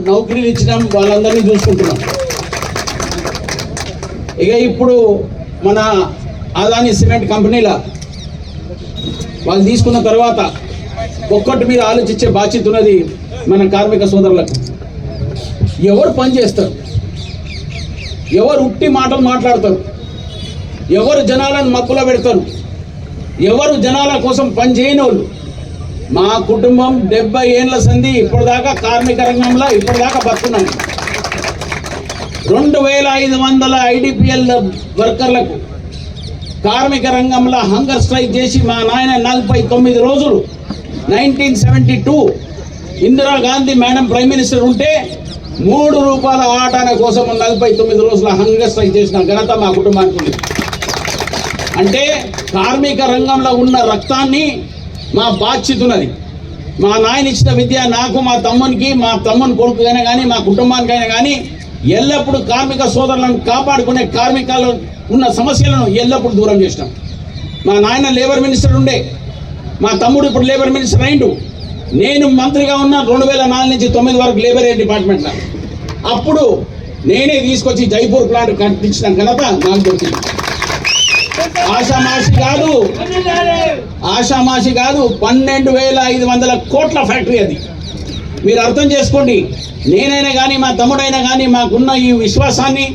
నౌకరీలు ఇచ్చినాం, వాళ్ళందరినీ చూసుకుంటున్నాం. ఇక ఇప్పుడు మన అదాని సిమెంట్ కంపెనీల వాళ్ళు తీసుకున్న తర్వాత ఒక్కటి మీద ఆలోచించే బాధ్యత ఉన్నది మన కార్మిక సోదరులకు. ఎవరు పని చేస్తారు, ఎవరు ఉట్టి మాటలు మాట్లాడతారు, ఎవరు జనాలను మక్కులో పెడతారు, ఎవరు జనాల కోసం పని చేయని వాళ్ళు. మా కుటుంబం 70 ఏళ్ళ సంధి ఇప్పటిదాకా కార్మిక రంగంలో ఇప్పటిదాకా బతున్నాం. 2500 ఐడిపిఎల్ వర్కర్లకు కార్మిక రంగంలో హంగర్ స్ట్రైక్ చేసి మా నాయన 49 రోజులు 1972 ఇందిరాగాంధీ మేడం ప్రైమ్ మినిస్టర్ ఉంటే 3 రూపాయల ఆటాన కోసం 49 రోజుల హంగర్ స్ట్రైక్ చేసిన ఘనత మా కుటుంబానికి ఉంది. అంటే కార్మిక రంగంలో ఉన్న రక్తాన్ని మా బాధ్యత ఉన్నది. మా నాయన ఇచ్చిన విద్య నాకు, మా తమ్మునికి, మా తమ్ముని కొడుకుకైనా కానీ, మా కుటుంబానికైనా కానీ ఎల్లప్పుడూ కార్మిక సోదరులను కాపాడుకునే కార్మికులు ఉన్న సమస్యలను ఎల్లప్పుడూ దూరం చేసినాం. మా నాయన లేబర్ మినిస్టర్ ఉండే, మా తమ్ముడు ఇప్పుడు లేబర్ మినిస్టర్ అయిండు. నేను మంత్రిగా ఉన్న 2004 నుంచి 9 వరకు లేబర్ డిపార్ట్మెంట్లో. అప్పుడు నేనే తీసుకొచ్చి జైపూర్ ప్లాంట్ కట్టించిన ఘనత నాకు దొరికింది. ఆషామాషి కాదు 12,500 కోట్ల ఫ్యాక్టరీ అది. మీరు అర్థం చేసుకోండి. నేనైనా కానీ, మా తమ్ముడైనా కానీ మాకున్న ఈ విశ్వాసాన్ని,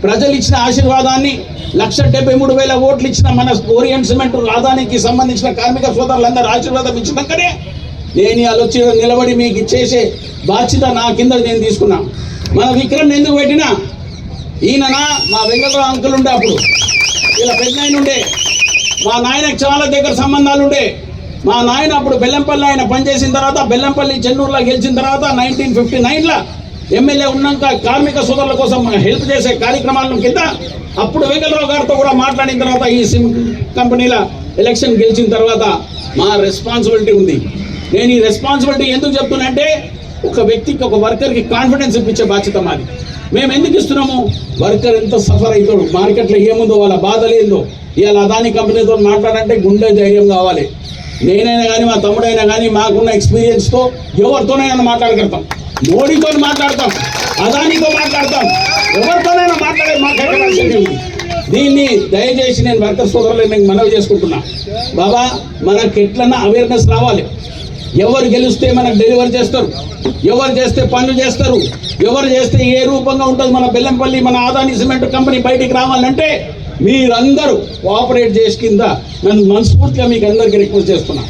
ప్రజలు ఇచ్చిన ఆశీర్వాదాన్ని, 1,73,000 ఓట్లు ఇచ్చిన మన ఓరియంట్ సిమెంట్ రాజధానికి సంబంధించిన కార్మిక సోదరులందరూ ఆశీర్వాదం ఇచ్చినాకనే నేను ఆలోచన నిలబడి మీకు ఇచ్చేసే బాధ్యత నా కింద నేను తీసుకున్నా. మన విక్రమ్ ఎందుకు పెట్టినా, ఈయననా మా వెంకటరావు అంకుల్ ఉండే, అప్పుడు ఇలా పెద్దనాయన ఉండే, మా నాయనకు చాలా దగ్గర సంబంధాలు ఉండే. మా నాయన అప్పుడు బెల్లంపల్లి ఆయన పనిచేసిన తర్వాత, బెల్లంపల్లి చెన్నూరులో గెలిచిన తర్వాత 1959లో ఎమ్మెల్యే ఉన్నాక కార్మిక సోదరుల కోసం హెల్ప్ చేసే కార్యక్రమాల కింద అప్పుడు వెంకటరావు గారితో కూడా మాట్లాడిన తర్వాత ఈ సిమ్ కంపెనీల ఎలక్షన్ గెలిచిన తర్వాత మా రెస్పాన్సిబిలిటీ ఉంది. నేను ఈ రెస్పాన్సిబిలిటీ ఎందుకు చెప్తున్నా అంటే, ఒక వ్యక్తికి, ఒక వర్కర్కి కాన్ఫిడెన్స్ ఇప్పించే బాధ్యత మాది. మేము ఎందుకు ఇస్తున్నాము, వర్కర్ ఎంత సఫర్ అవుతాడు, మార్కెట్లో ఏముందో, వాళ్ళ బాధలు ఏందో. ఇవాళ అదాని కంపెనీతో మాట్లాడంటే గుండె ధైర్యం కావాలి. నేనైనా కానీ, మా తమ్ముడైనా కానీ మాకున్న ఎక్స్పీరియన్స్తో ఎవరితోనైనా మాట్లాడగలుగుతాం. మోడీతో మాట్లాడతాం, అదానితో మాట్లాడతాం, ఎవరితోనైనా మాట్లాడే మాట్లాడే. దీన్ని దయచేసి నేను వర్కర్ సోదరులు నేను మనవి చేసుకుంటున్నా. బాబా, మనకు ఎట్లన్నా అవేర్నెస్ రావాలి. ఎవరు గెలిస్తే మనకు డెలివరీ చేస్తారు, ఎవరు చేస్తే పనులు చేస్తారు, ఎవరు చేస్తే ఏ రూపంగా ఉంటుంది మన బెల్లంపల్లి, మన అదాని సిమెంట్ కంపెనీ బయటికి రావాలంటే మీరందరూ కోఆపరేట్ చేసి కింద నన్ను మనస్ఫూర్తిగా మీకు అందరికీ రిక్వెస్ట్ చేస్తున్నా.